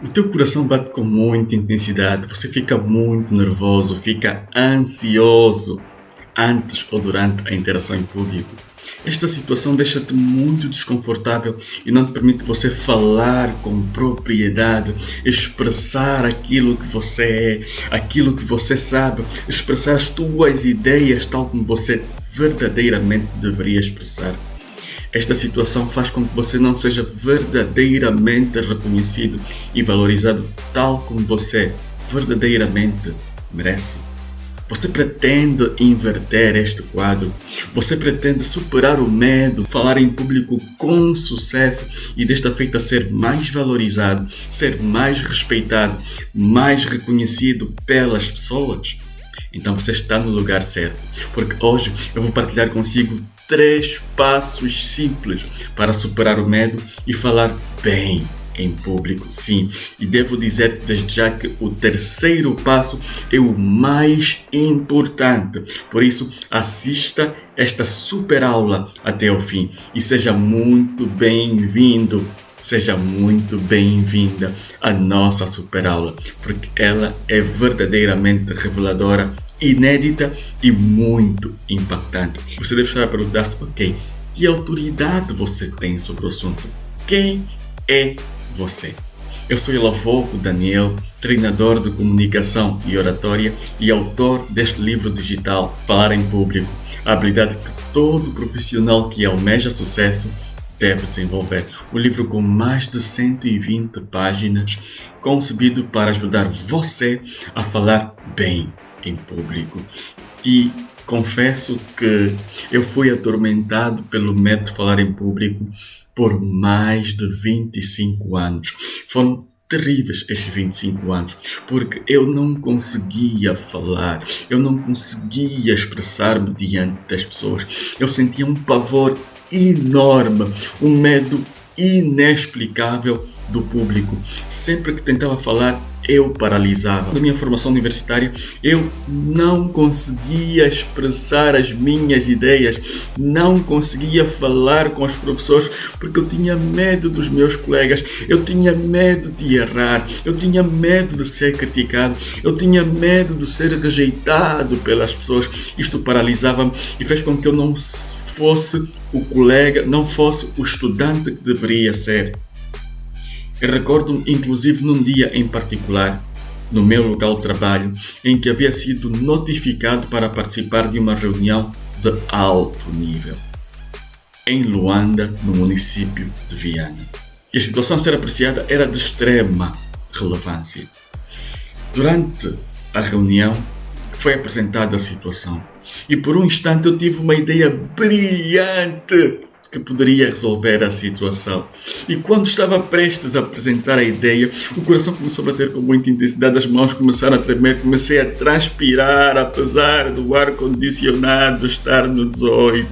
O teu coração bate com muita intensidade, você fica muito nervoso, fica ansioso antes ou durante a interação em público. Esta situação deixa-te muito desconfortável e não te permite você falar com propriedade, expressar aquilo que você é, aquilo que você sabe, expressar as tuas ideias tal como você verdadeiramente deveria expressar. Esta situação faz com que você não seja verdadeiramente reconhecido e valorizado tal como você verdadeiramente merece. Você pretende inverter este quadro? Você pretende superar o medo, falar em público com sucesso e desta feita ser mais valorizado, ser mais respeitado, mais reconhecido pelas pessoas? Então você está no lugar certo, porque hoje eu vou partilhar consigo 3 passos simples para superar o medo e falar bem em público. Sim, e devo dizer-te desde já que o terceiro passo é o mais importante. Por isso, assista esta super aula até ao fim e seja muito bem-vindo. Seja muito bem-vinda à nossa super aula, porque ela é verdadeiramente reveladora, inédita e muito impactante. Você deve estar a perguntar-se, ok, que autoridade você tem sobre o assunto? Quem é você? Eu sou Ilavoco Daniel, treinador de comunicação e oratória e autor deste livro digital, Falar em Público, a habilidade que todo profissional que almeja sucesso deve desenvolver. Um livro com mais de 120 páginas, concebido para ajudar você a falar bem em público. E confesso que eu fui atormentado pelo medo de falar em público por mais de 25 anos. Foram terríveis estes 25 anos, porque eu não conseguia falar, eu não conseguia expressar-me diante das pessoas. Eu sentia um pavor enorme, um medo inexplicável do público. Sempre que tentava falar, eu paralisava. Na minha formação universitária, eu não conseguia expressar as minhas ideias, não conseguia falar com os professores porque eu tinha medo dos meus colegas, eu tinha medo de errar, eu tinha medo de ser criticado, eu tinha medo de ser rejeitado pelas pessoas. Isto paralisava-me e fez com que eu não fosse o colega, não fosse o estudante que deveria ser. Eu recordo-me, inclusive, num dia em particular, no meu local de trabalho, em que havia sido notificado para participar de uma reunião de alto nível, em Luanda, no município de Viana. E a situação a ser apreciada era de extrema relevância. Durante a reunião, foi apresentada a situação e por um instante eu tive uma ideia brilhante que poderia resolver a situação. E quando estava prestes a apresentar a ideia, o coração começou a bater com muita intensidade, as mãos começaram a tremer, comecei a transpirar, apesar do ar-condicionado estar no 18.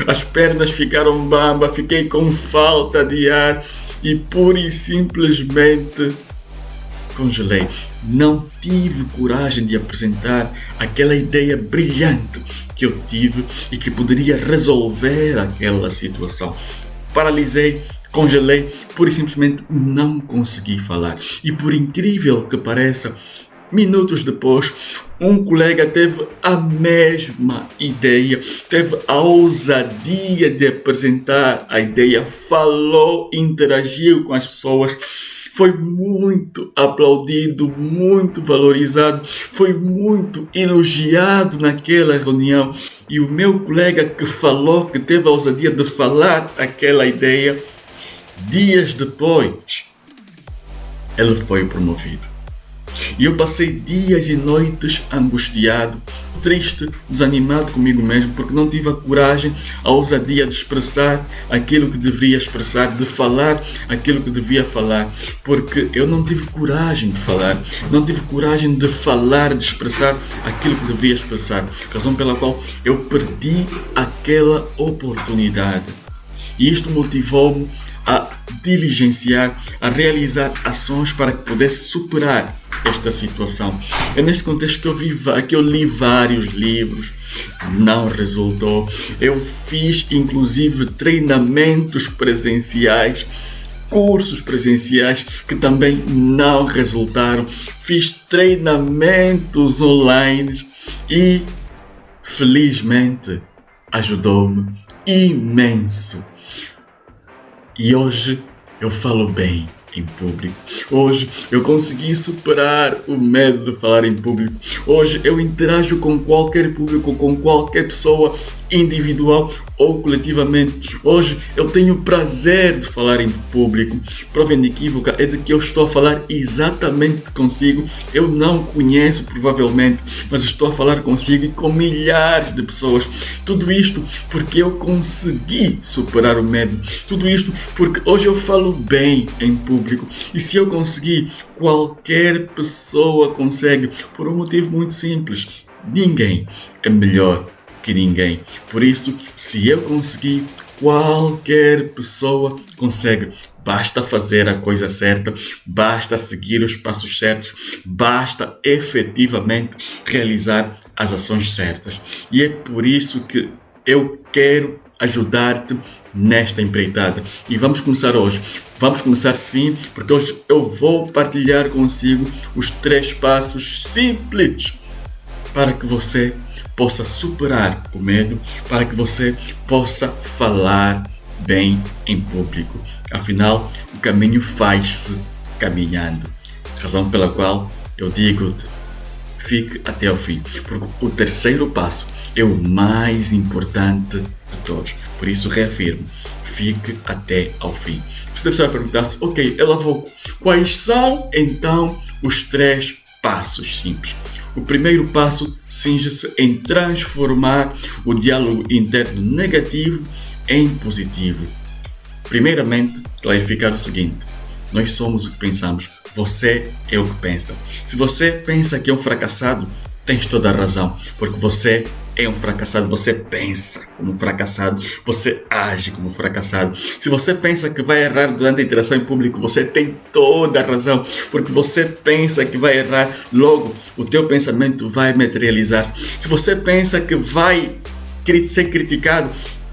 As pernas ficaram bamba, fiquei com falta de ar e pura e simplesmente congelei. Não tive coragem de apresentar aquela ideia brilhante que eu tive e que poderia resolver aquela situação. Paralisei, congelei, pura e simplesmente não consegui falar. E por incrível que pareça, minutos depois, um colega teve a mesma ideia, teve a ousadia de apresentar a ideia, falou, interagiu com as pessoas. Foi muito aplaudido, muito valorizado, foi muito elogiado naquela reunião. E o meu colega que falou, que teve a ousadia de falar aquela ideia, dias depois, ele foi promovido. E eu passei dias e noites angustiado, triste, desanimado comigo mesmo, porque não tive a coragem, a ousadia de expressar aquilo que deveria expressar, de falar aquilo que devia falar, porque eu não tive coragem de falar, não tive coragem de falar, de expressar aquilo que deveria expressar, razão pela qual eu perdi aquela oportunidade. E isto motivou-me a diligenciar, a realizar ações para que pudesse superar esta situação. É neste contexto que eu li vários livros, não resultou. Eu fiz inclusive treinamentos presenciais cursos presenciais que também não resultaram, fiz treinamentos online e felizmente ajudou-me imenso. E hoje eu falo bem em público. Hoje eu consegui superar o medo de falar em público. Hoje eu interajo com qualquer público, com qualquer pessoa, individual ou coletivamente. Hoje eu tenho o prazer de falar em público. Prova inequívoca é de que eu estou a falar exatamente consigo. Eu não conheço provavelmente, mas estou a falar consigo e com milhares de pessoas. Tudo isto porque eu consegui superar o medo. Tudo isto porque hoje eu falo bem em público. E se eu conseguir, qualquer pessoa consegue, por um motivo muito simples: ninguém é melhor que ninguém. Por isso, se eu conseguir, qualquer pessoa consegue. Basta fazer a coisa certa, basta seguir os passos certos, basta efetivamente realizar as ações certas. E é por isso que eu quero ajudar-te nesta empreitada. E vamos começar hoje. Vamos começar sim, porque hoje eu vou partilhar consigo os 3 passos simples para que você possa superar o medo, para que você possa falar bem em público. Afinal, o caminho faz-se caminhando. Razão pela qual eu digo-te, fique até ao fim, porque o 3º passo é o mais importante de todos. Por isso, reafirmo, fique até ao fim. Você deve estar a perguntar-se, ok, Elavô, quais são então os 3 passos simples? O primeiro passo cinge-se em transformar o diálogo interno negativo em positivo. Primeiramente, clarificar o seguinte: nós somos o que pensamos, você é o que pensa. Se você pensa que é um fracassado, tens toda a razão, porque você é um fracassado, você pensa como um fracassado, você age como um fracassado. Se você pensa que vai errar durante a interação em público, você tem toda a razão, porque você pensa que vai errar, logo o teu pensamento vai materializar-se. Se você pensa que vai ser criticado,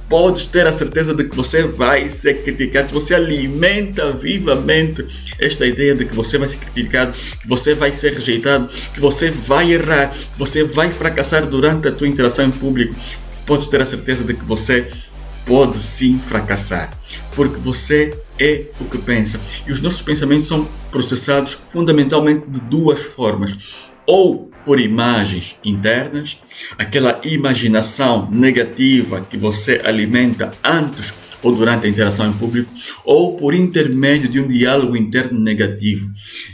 podes ter a certeza de que você vai ser criticado. Se você alimenta vivamente esta ideia de que você vai ser criticado, que você vai ser rejeitado, que você vai errar, que você vai fracassar durante a tua interação em público, podes ter a certeza de que você pode sim fracassar, porque você é o que pensa. E os nossos pensamentos são processados fundamentalmente de 2 formas: ou por imagens internas, aquela imaginação negativa que você alimenta antes ou durante a interação em público, ou por intermédio de um diálogo interno negativo,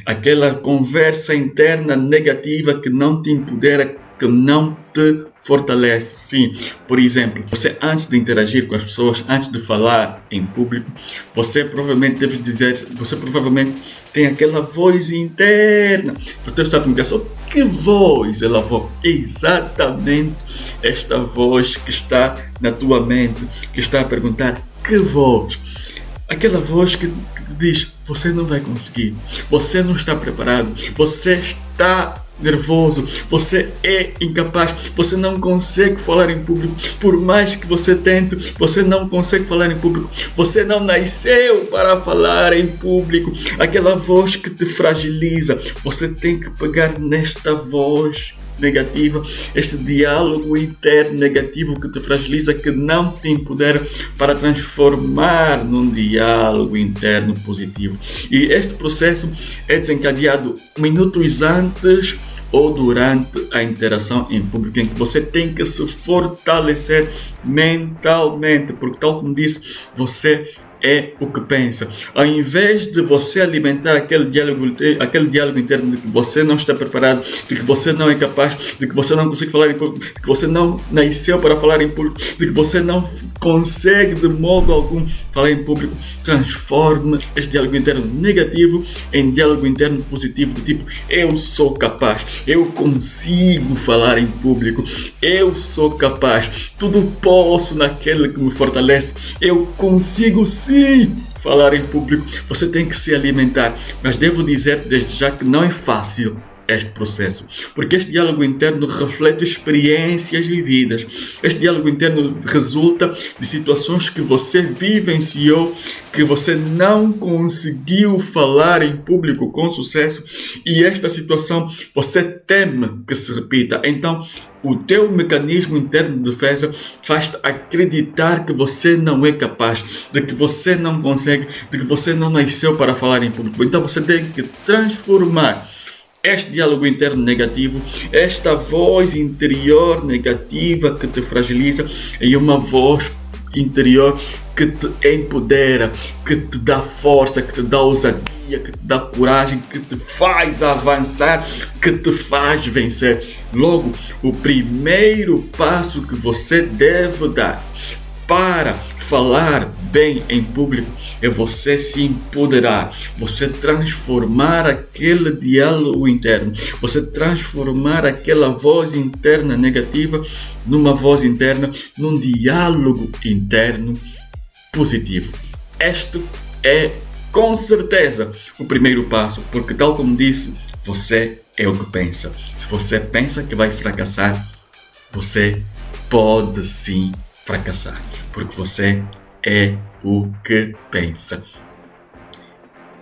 aquela conversa interna negativa que não te empodera, que não te fortalece. Sim, por exemplo, você antes de interagir com as pessoas, antes de falar em público, você provavelmente deve dizer, você provavelmente tem aquela voz interna. Você está perguntando, que voz ela voz? Exatamente esta voz que está na tua mente, que está a perguntar, que voz? Aquela voz que te diz, você não vai conseguir, você não está preparado, você está nervoso, você é incapaz, você não consegue falar em público, por mais que você tente, você não consegue falar em público, você não nasceu para falar em público. Aquela voz que te fragiliza, você tem que pegar nesta voz negativa, este diálogo interno negativo que te fragiliza, que não te empodera, para transformar num diálogo interno positivo. E este processo é desencadeado minutos antes ou durante a interação em público, em que você tem que se fortalecer mentalmente, porque, tal como disse, você é o que pensa. Ao invés de você alimentar aquele diálogo interno de que você não está preparado, de que você não é capaz, de que você não consegue falar em público, de que você não nasceu para falar em público, de que você não consegue de modo algum falar em público, transforma este diálogo interno negativo em diálogo interno positivo, do tipo, eu sou capaz, eu consigo falar em público, eu sou capaz, tudo posso naquele que me fortalece, eu consigo sim falar em público. Você tem que se alimentar, mas devo dizer desde já que não é fácil este processo, porque este diálogo interno reflete experiências vividas. Este diálogo interno resulta de situações que você vivenciou, que você não conseguiu falar em público com sucesso, e esta situação você teme que se repita. Então, o teu mecanismo interno de defesa faz-te acreditar que você não é capaz, de que você não consegue, de que você não nasceu para falar em público. Então você tem que transformar este diálogo interno negativo, esta voz interior negativa que te fragiliza, em uma voz interior que te empodera, que te dá força, que te dá ousadia, que te dá coragem, que te faz avançar, que te faz vencer. Logo, o primeiro passo que você deve dar para falar bem em público é você se empoderar, você transformar aquele diálogo interno, você transformar aquela voz interna negativa numa voz interna, num diálogo interno positivo. Este é com certeza o primeiro passo, porque tal como disse, você é o que pensa. Se você pensa que vai fracassar, você pode sim fracassar, porque você é o que pensa.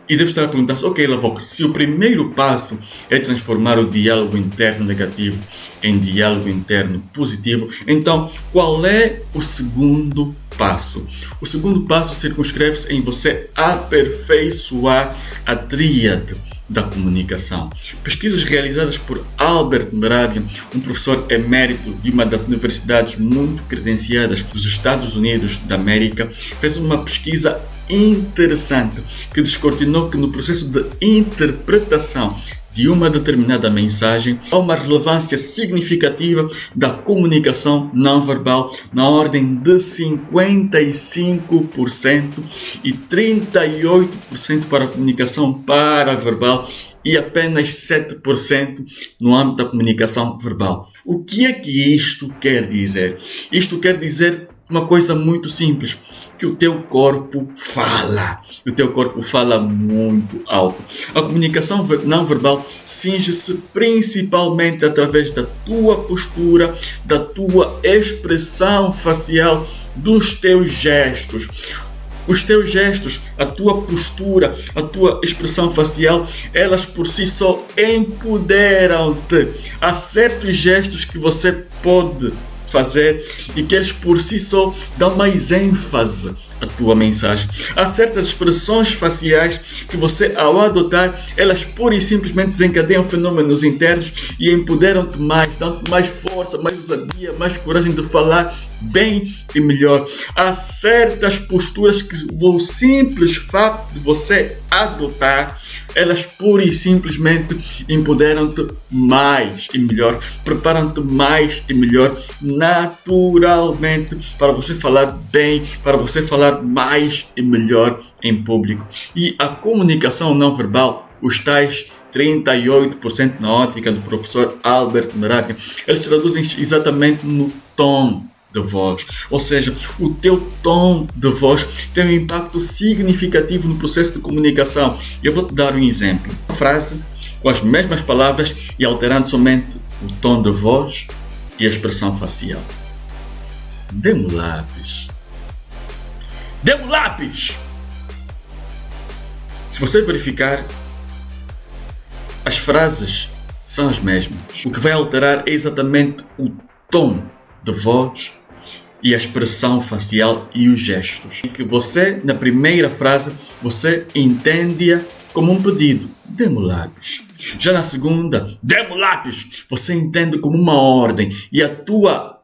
E deve estar a perguntar-se, ok, Lavoc, se o primeiro passo é transformar o diálogo interno negativo em diálogo interno positivo, então qual é o segundo passo? O segundo passo circunscreve-se em você aperfeiçoar a tríade da comunicação. Pesquisas realizadas por Albert Mehrabian, um professor emérito de uma das universidades muito credenciadas dos Estados Unidos da América, fez uma pesquisa interessante que descortinou que no processo de interpretação de uma determinada mensagem há uma relevância significativa da comunicação não verbal na ordem de 55% e 38% para a comunicação paraverbal e apenas 7% no âmbito da comunicação verbal. O que é que isto quer dizer? Isto quer dizer uma coisa muito simples, que o teu corpo fala. O teu corpo fala muito alto. A comunicação não verbal cinge-se principalmente através da tua postura, da tua expressão facial, dos teus gestos. Os teus gestos, a tua postura, a tua expressão facial, elas por si só empoderam-te. Há certos gestos que você pode fazer e que eles por si só dão mais ênfase à tua mensagem. Há certas expressões faciais que você, ao adotar, elas pura e simplesmente desencadeiam fenômenos internos e empoderam-te mais, dão-te mais força, mais ousadia, mais coragem de falar bem e melhor. Há certas posturas que o simples fato de você adotar, elas pura e simplesmente empoderam-te mais e melhor, preparam-te mais e melhor naturalmente para você falar bem, para você falar mais e melhor em público. E a comunicação não verbal, os tais 38% na ótica do professor Albert Mehrabian, eles traduzem-se exatamente no tom de voz, ou seja, o teu tom de voz tem um impacto significativo no processo de comunicação. Eu vou te dar um exemplo, uma frase com as mesmas palavras e alterando somente o tom de voz e a expressão facial. Dê-me o lápis. Dê-me o lápis! Se você verificar, as frases são as mesmas. O que vai alterar é exatamente o tom de voz e a expressão facial e os gestos. Que você, na primeira frase, você entende-a como um pedido. Dê-me o lápis. Já na segunda, dê-me o lápis. Você entende como uma ordem e a tua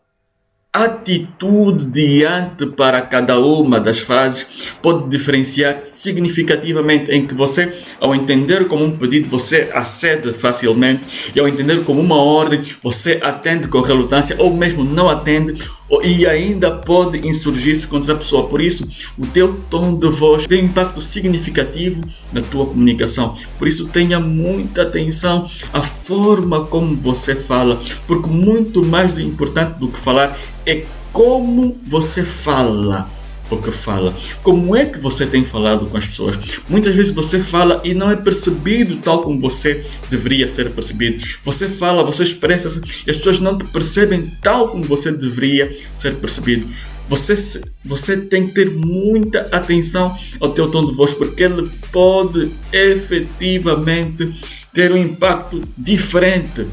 atitude diante para cada uma das frases pode diferenciar significativamente em que você, ao entender como um pedido, você acede facilmente e ao entender como uma ordem, você atende com relutância ou mesmo não atende e ainda pode insurgir-se contra a pessoa. Por isso, o teu tom de voz tem um impacto significativo na tua comunicação. Por isso, tenha muita atenção à forma como você fala, porque muito mais importante do que falar é como você fala. o que fala? Como é que você tem falado com as pessoas? Muitas vezes você fala e não é percebido tal como você deveria ser percebido. Você fala, você expressa-se e as pessoas não te percebem tal como você deveria ser percebido. Você tem que ter muita atenção ao teu tom de voz, porque ele pode efetivamente ter um impacto diferente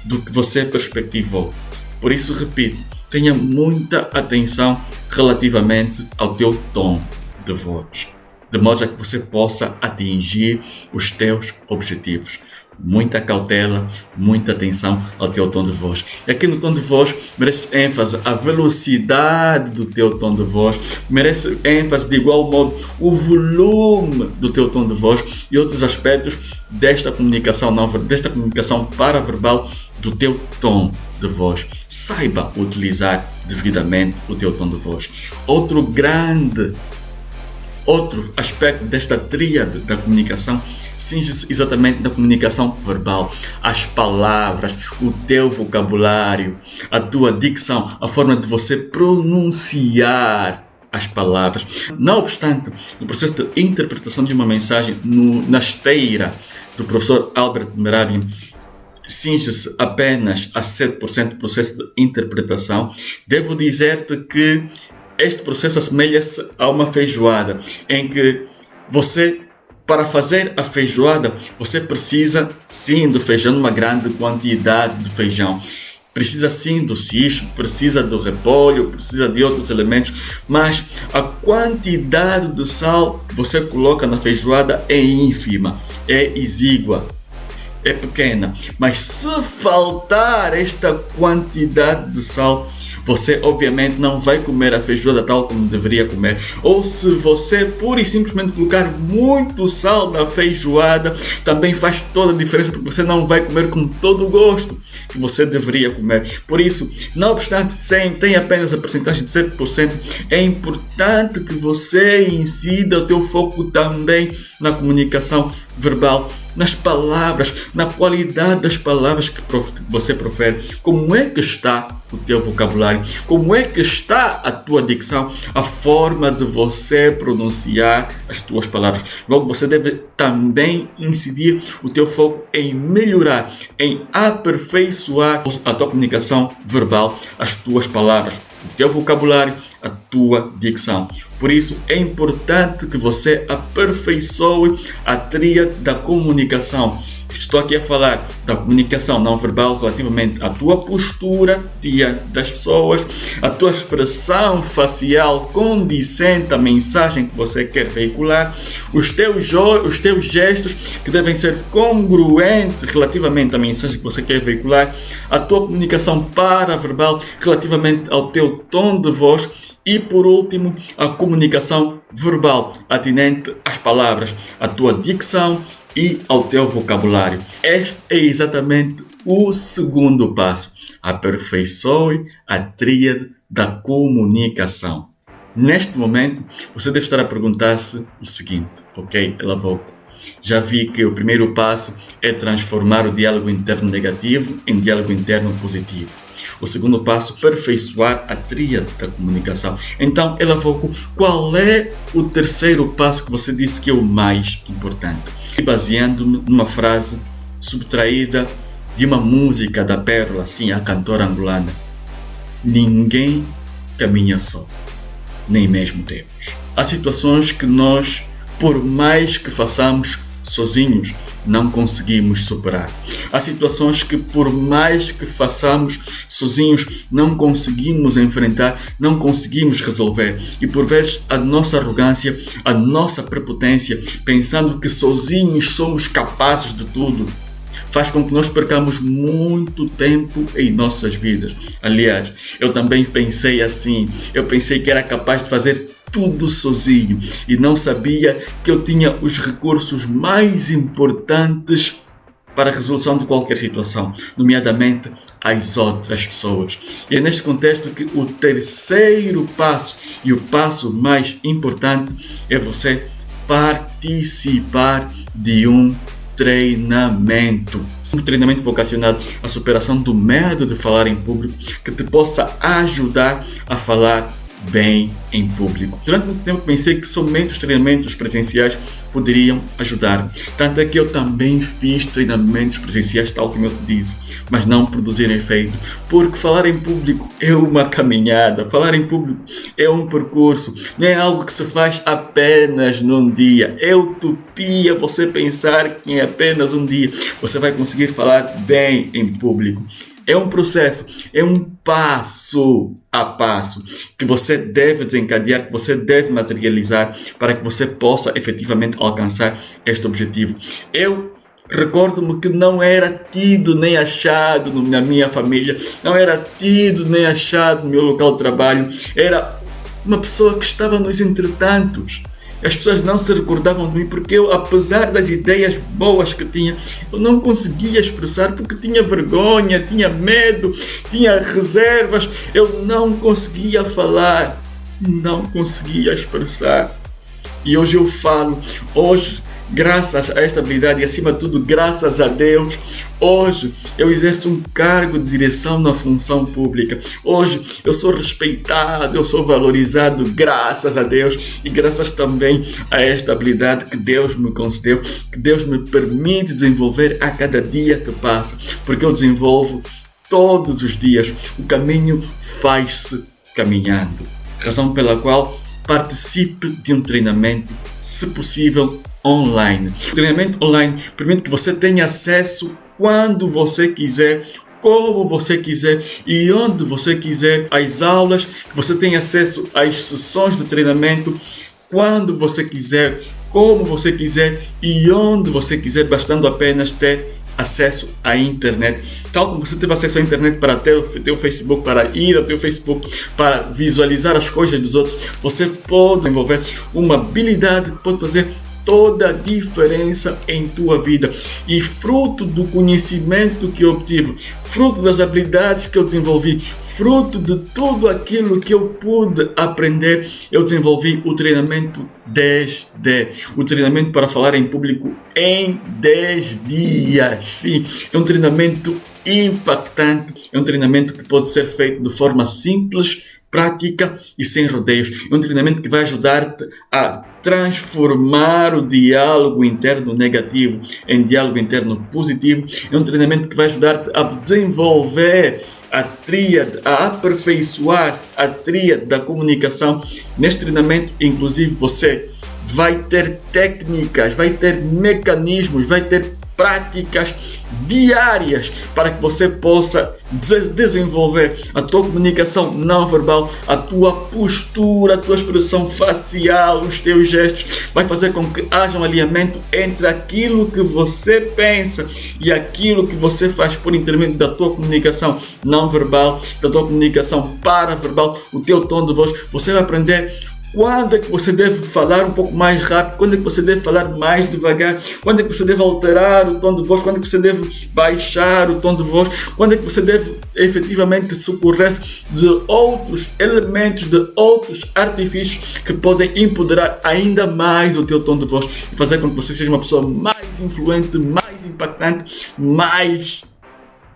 do que você perspectivou. Por isso, repito, tenha muita atenção relativamente ao teu tom de voz, de modo a que você possa atingir os teus objetivos. Muita cautela, muita atenção ao teu tom de voz. E aqui no tom de voz merece ênfase a velocidade do teu tom de voz, merece ênfase de igual modo o volume do teu tom de voz e outros aspectos desta comunicação nova, desta comunicação paraverbal do teu tom de voz. Saiba utilizar devidamente o teu tom de voz. Outro aspecto desta tríade da comunicação cinge-se exatamente da comunicação verbal. As palavras, o teu vocabulário, a tua dicção, a forma de você pronunciar as palavras. Não obstante, no processo de interpretação de uma mensagem, na esteira do professor Albert Mehrabian, cinge-se apenas a 7% do processo de interpretação. Devo dizer-te que este processo assemelha-se a uma feijoada, em que você, para fazer a feijoada, você precisa sim do feijão, numa grande quantidade de feijão. Precisa sim do cisco, precisa do repolho, precisa de outros elementos, mas a quantidade de sal que você coloca na feijoada é ínfima, é exígua, é pequena. Mas se faltar esta quantidade de sal, você obviamente não vai comer a feijoada tal como deveria comer. Ou se você pura e simplesmente colocar muito sal na feijoada, também faz toda a diferença, porque você não vai comer com todo o gosto que você deveria comer. Por isso, não obstante tem apenas a percentagem de 7%, é importante que você incida o teu foco também na comunicação verbal, nas palavras, na qualidade das palavras que você profere. Como é que está o teu vocabulário? Como é que está a tua dicção? A forma de você pronunciar as tuas palavras. Logo, você deve também incidir o teu foco em melhorar, em aperfeiçoar a tua comunicação verbal, as tuas palavras, o teu vocabulário, a tua dicção. Por isso, é importante que você aperfeiçoe a tríade da comunicação. Estou aqui a falar da comunicação não verbal relativamente à tua postura diante das pessoas, a tua expressão facial condizente à mensagem que você quer veicular, os teus gestos que devem ser congruentes relativamente à mensagem que você quer veicular, a tua comunicação paraverbal relativamente ao teu tom de voz e, por último, a comunicação verbal atinente às palavras, à tua dicção e ao teu vocabulário. Este é exatamente o segundo passo. Aperfeiçoe a tríade da comunicação. Neste momento, você deve estar a perguntar-se o seguinte, ok, Elavoco? Já vi que o primeiro passo é transformar o diálogo interno negativo em diálogo interno positivo. O segundo passo, aperfeiçoar a tríade da comunicação. Então, Elavoco, qual é o terceiro passo que você disse que é o mais importante? E baseando-me numa frase subtraída de uma música da Pérola, assim, a cantora angolana: ninguém caminha só, nem mesmo Deus. Há situações que nós, por mais que façamos sozinhos, não conseguimos superar. Há situações que, por mais que façamos sozinhos, não conseguimos enfrentar, não conseguimos resolver. E por vezes a nossa arrogância, a nossa prepotência, pensando que sozinhos somos capazes de tudo, faz com que nós percamos muito tempo em nossas vidas. Aliás, eu também pensei assim. Eu pensei que era capaz de fazer tudo sozinho e não sabia que eu tinha os recursos mais importantes para a resolução de qualquer situação, nomeadamente as outras pessoas. E é neste contexto que o terceiro passo e o passo mais importante é você participar de um treinamento vocacionado à superação do medo de falar em público, que te possa ajudar a falar bem em público. Durante muito tempo pensei que somente os treinamentos presenciais poderiam ajudar. Tanto é que eu também fiz treinamentos presenciais, tal como eu te disse, mas não produziram efeito. Porque falar em público é uma caminhada, falar em público é um percurso, não é algo que se faz apenas num dia. É utopia você pensar que em apenas um dia você vai conseguir falar bem em público. É um processo, é um passo a passo que você deve desencadear, que você deve materializar para que você possa efetivamente alcançar este objetivo. Eu recordo-me que não era tido nem achado na minha família, não era tido nem achado no meu local de trabalho, era uma pessoa que estava nos entretantos. As pessoas não se recordavam de mim porque eu, apesar das ideias boas que tinha, eu não conseguia expressar porque tinha vergonha, tinha medo, tinha reservas, eu não conseguia falar, não conseguia expressar. E hoje eu falo, hoje, graças a esta habilidade e acima de tudo, graças a Deus, hoje eu exerço um cargo de direção na função pública. Hoje eu sou respeitado, eu sou valorizado graças a Deus e graças também a esta habilidade que Deus me concedeu, que Deus me permite desenvolver a cada dia que passa, porque eu desenvolvo todos os dias. O caminho faz-se caminhando. Razão pela qual participe de um treinamento, se possível, online. O treinamento online permite que você tenha acesso quando você quiser, como você quiser e onde você quiser às aulas, que você tenha acesso às sessões de treinamento quando você quiser, como você quiser e onde você quiser, bastando apenas ter acesso à internet. Tal como você teve acesso à internet para ter o teu Facebook, para ir ao teu Facebook, para visualizar as coisas dos outros, você pode desenvolver uma habilidade que pode fazer toda a diferença em tua vida. E fruto do conhecimento que eu obtive, fruto das habilidades que eu desenvolvi, fruto de tudo aquilo que eu pude aprender, eu desenvolvi o treinamento 10D, o treinamento para falar em público em 10 dias. Sim, é um treinamento impactante, é um treinamento que pode ser feito de forma simples, prática e sem rodeios. É um treinamento que vai ajudar-te a transformar o diálogo interno negativo em diálogo interno positivo. É um treinamento que vai ajudar-te a desenvolver a tríade, a aperfeiçoar a tríade da comunicação. Neste treinamento, inclusive, você vai ter técnicas, vai ter mecanismos, vai ter práticas diárias para que você possa desenvolver a tua comunicação não verbal, a tua postura, a tua expressão facial, os teus gestos. Vai fazer com que haja um alinhamento entre aquilo que você pensa e aquilo que você faz por intermédio da tua comunicação não verbal, da tua comunicação paraverbal, o teu tom de voz. Você vai aprender quando é que você deve falar um pouco mais rápido, quando é que você deve falar mais devagar, quando é que você deve alterar o tom de voz, quando é que você deve baixar o tom de voz, quando é que você deve efetivamente socorrer-se de outros elementos, de outros artifícios que podem empoderar ainda mais o teu tom de voz e fazer com que você seja uma pessoa mais influente, mais impactante, mais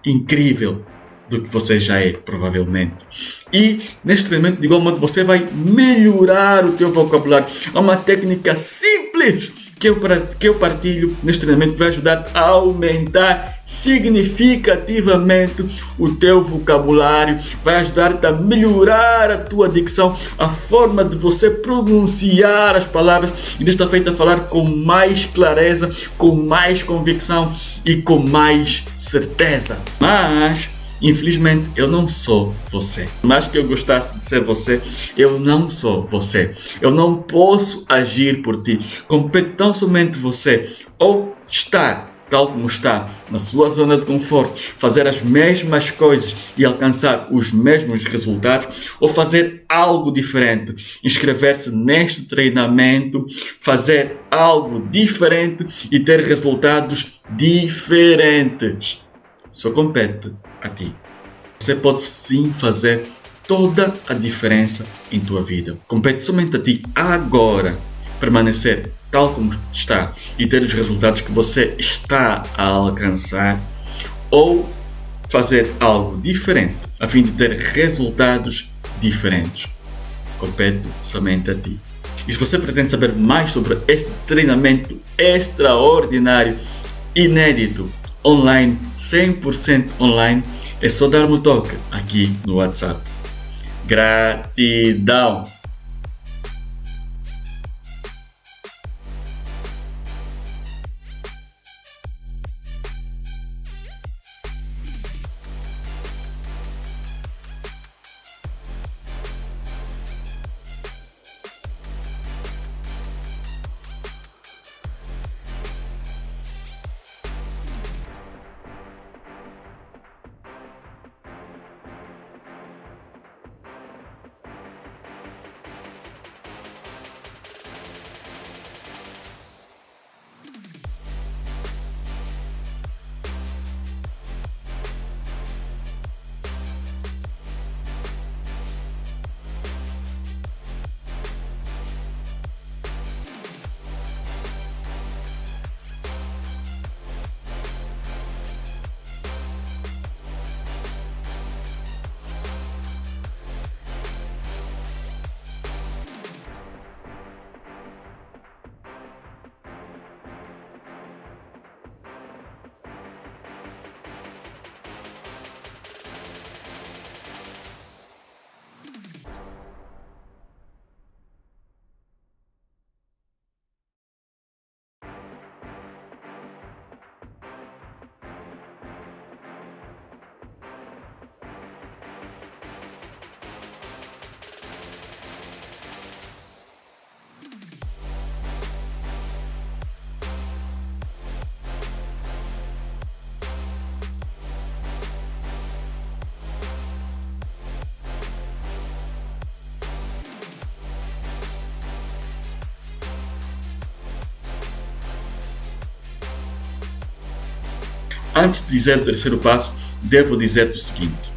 incrível do que você já é, provavelmente. E neste treinamento, de igual modo, você vai melhorar o teu vocabulário. Há uma técnica simples que eu partilho neste treinamento que vai ajudar a aumentar significativamente o teu vocabulário, vai ajudar-te a melhorar a tua dicção, a forma de você pronunciar as palavras e desta feita falar com mais clareza, com mais convicção e com mais certeza. Mas infelizmente, eu não sou você. Por mais que eu gostasse de ser você, eu não sou você. Eu não posso agir por ti. Compete tão somente você ou estar tal como está, na sua zona de conforto, fazer as mesmas coisas e alcançar os mesmos resultados, ou fazer algo diferente, inscrever-se neste treinamento, fazer algo diferente e ter resultados diferentes. Só compete a ti. Você pode sim fazer toda a diferença em tua vida. Compete somente a ti agora permanecer tal como está e ter os resultados que você está a alcançar, ou fazer algo diferente a fim de ter resultados diferentes. compete somente a ti. E se você pretende saber mais sobre este treinamento extraordinário, inédito, online, 100% online, é só dar-me um toque aqui no WhatsApp. Gratidão! Antes de dizer o terceiro passo, devo dizer-te o seguinte: